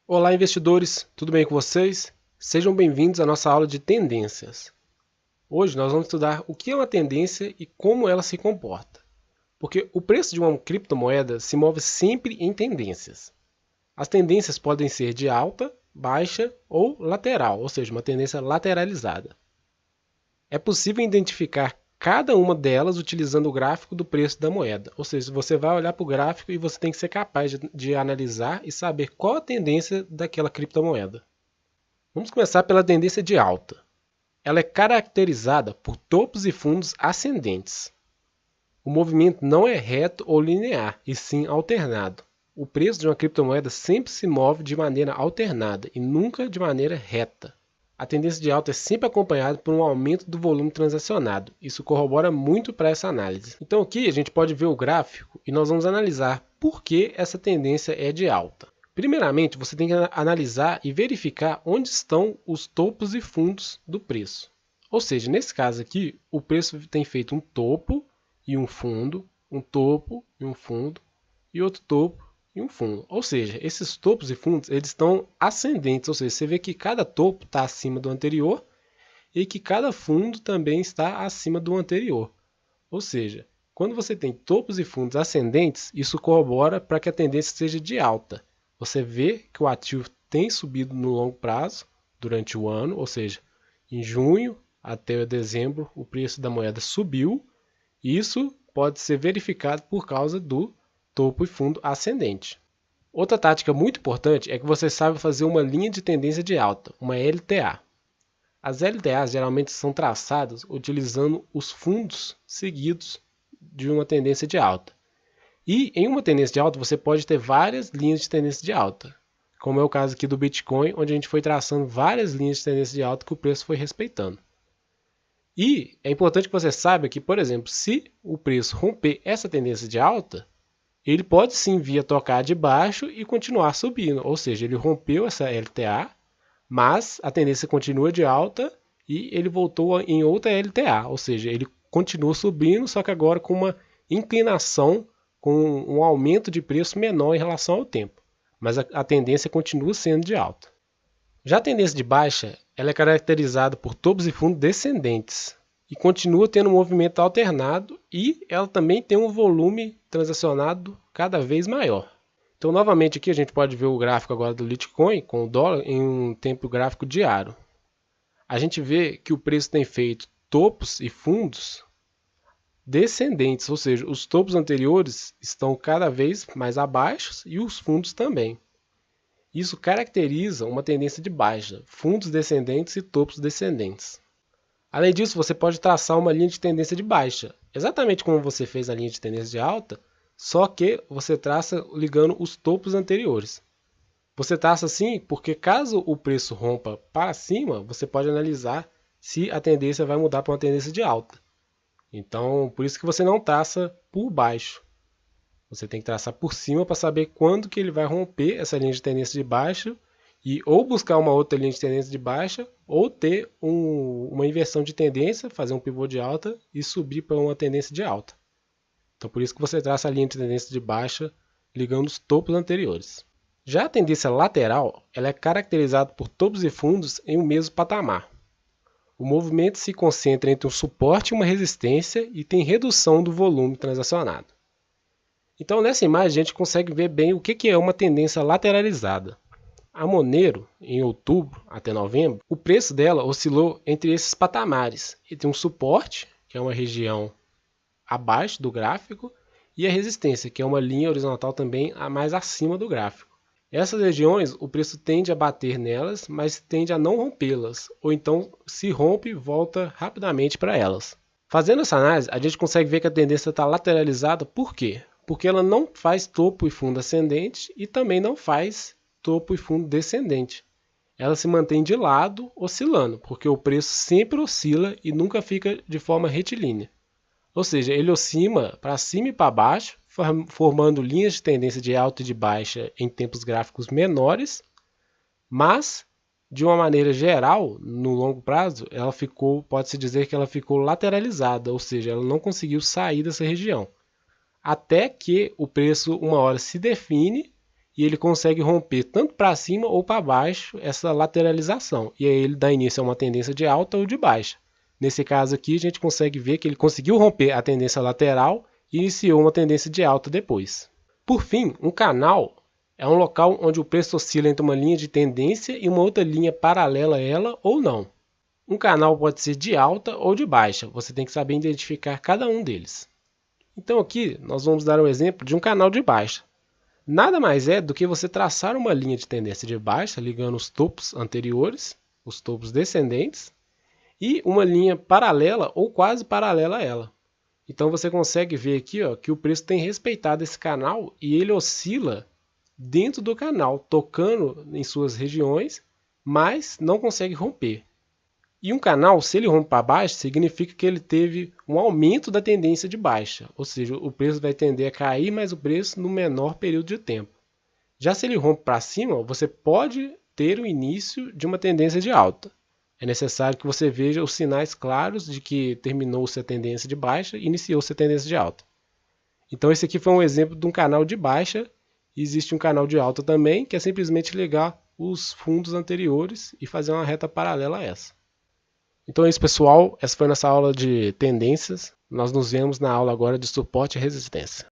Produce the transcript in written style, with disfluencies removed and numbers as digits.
Olá, investidores, tudo bem com vocês? Sejam bem-vindos à nossa aula de tendências. Hoje nós vamos estudar o que é uma tendência e como ela se comporta. Porque o preço de uma criptomoeda se move sempre em tendências. As tendências podem ser de alta, baixa ou lateral, ou seja, uma tendência lateralizada. É possível identificar cada uma delas utilizando o gráfico do preço da moeda. Ou seja, você vai olhar para o gráfico e você tem que ser capaz de analisar e saber qual a tendência daquela criptomoeda. Vamos começar pela tendência de alta. Ela é caracterizada por topos e fundos ascendentes. O movimento não é reto ou linear, e sim alternado. O preço de uma criptomoeda sempre se move de maneira alternada e nunca de maneira reta. A tendência de alta é sempre acompanhada por um aumento do volume transacionado. Isso corrobora muito para essa análise. Então aqui a gente pode ver o gráfico e nós vamos analisar por que essa tendência é de alta. Primeiramente, você tem que analisar e verificar onde estão os topos e fundos do preço. Ou seja, nesse caso aqui, o preço tem feito um topo e um fundo, um topo e um fundo, e outro topo e um fundo. Ou seja, esses topos e fundos eles estão ascendentes, ou seja, você vê que cada topo está acima do anterior e que cada fundo também está acima do anterior. Ou seja, quando você tem topos e fundos ascendentes, isso corrobora para que a tendência seja de alta. Você vê que o ativo tem subido no longo prazo durante o ano, ou seja, em junho até dezembro o preço da moeda subiu. Isso pode ser verificado por causa do topo e fundo ascendente. Outra tática muito importante é que você saiba fazer uma linha de tendência de alta, uma LTA. As LTAs geralmente são traçadas utilizando os fundos seguidos de uma tendência de alta. E em uma tendência de alta você pode ter várias linhas de tendência de alta, como é o caso aqui do Bitcoin, onde a gente foi traçando várias linhas de tendência de alta que o preço foi respeitando. E é importante que você saiba que, por exemplo, se o preço romper essa tendência de alta, ele pode sim vir a tocar de baixo e continuar subindo, ou seja, ele rompeu essa LTA, mas a tendência continua de alta e ele voltou em outra LTA, ou seja, ele continua subindo, só que agora com uma inclinação, com um aumento de preço menor em relação ao tempo, mas a tendência continua sendo de alta. Já a tendência de baixa, ela é caracterizada por topos e fundos descendentes e continua tendo um movimento alternado e ela também tem um volume transacionado cada vez maior. Então, novamente aqui a gente pode ver o gráfico agora do Litecoin com o dólar em um tempo gráfico diário. A gente vê que o preço tem feito topos e fundos descendentes, ou seja, os topos anteriores estão cada vez mais abaixo e os fundos também. Isso caracteriza uma tendência de baixa, fundos descendentes e topos descendentes. Além disso, você pode traçar uma linha de tendência de baixa, exatamente como você fez a linha de tendência de alta, só que você traça ligando os topos anteriores. Você traça assim porque caso o preço rompa para cima, você pode analisar se a tendência vai mudar para uma tendência de alta. Então, por isso que você não traça por baixo. Você tem que traçar por cima para saber quando que ele vai romper essa linha de tendência de baixa e ou buscar uma outra linha de tendência de baixa ou ter uma inversão de tendência, fazer um pivô de alta e subir para uma tendência de alta. Então por isso que você traça a linha de tendência de baixa ligando os topos anteriores. Já a tendência lateral, ela é caracterizada por topos e fundos em um mesmo patamar. O movimento se concentra entre um suporte e uma resistência e tem redução do volume transacionado. Então nessa imagem a gente consegue ver bem o que é uma tendência lateralizada. A Monero, em outubro até novembro, o preço dela oscilou entre esses patamares. E tem um suporte, que é uma região abaixo do gráfico, e a resistência, que é uma linha horizontal também mais acima do gráfico. Essas regiões, o preço tende a bater nelas, mas tende a não rompê-las, ou então se rompe, volta rapidamente para elas. Fazendo essa análise, a gente consegue ver que a tendência está lateralizada, por quê? Porque ela não faz topo e fundo ascendente e também não faz topo e fundo descendente. Ela se mantém de lado, oscilando, porque o preço sempre oscila e nunca fica de forma retilínea. Ou seja, ele oscila para cima e para baixo, formando linhas de tendência de alta e de baixa em tempos gráficos menores, mas de uma maneira geral, no longo prazo, pode-se dizer que ela ficou lateralizada, ou seja, ela não conseguiu sair dessa região. Até que o preço uma hora se define e ele consegue romper tanto para cima ou para baixo essa lateralização. E aí ele dá início a uma tendência de alta ou de baixa. Nesse caso aqui, a gente consegue ver que ele conseguiu romper a tendência lateral e iniciou uma tendência de alta depois. Por fim, um canal é um local onde o preço oscila entre uma linha de tendência e uma outra linha paralela a ela ou não. Um canal pode ser de alta ou de baixa, você tem que saber identificar cada um deles. Então aqui nós vamos dar um exemplo de um canal de baixa. Nada mais é do que você traçar uma linha de tendência de baixa, ligando os topos anteriores, os topos descendentes, e uma linha paralela ou quase paralela a ela. Então você consegue ver aqui que o preço tem respeitado esse canal e ele oscila dentro do canal, tocando em suas regiões, mas não consegue romper. E um canal, se ele rompe para baixo, significa que ele teve um aumento da tendência de baixa, ou seja, o preço vai tender a cair, mas o preço no menor período de tempo. Já se ele rompe para cima, você pode ter o início de uma tendência de alta. É necessário que você veja os sinais claros de que terminou-se a tendência de baixa e iniciou-se a tendência de alta. Então esse aqui foi um exemplo de um canal de baixa. Existe um canal de alta também, que é simplesmente ligar os fundos anteriores e fazer uma reta paralela a essa. Então é isso, pessoal. Essa foi a nossa aula de tendências. Nós nos vemos na aula agora de suporte e resistência.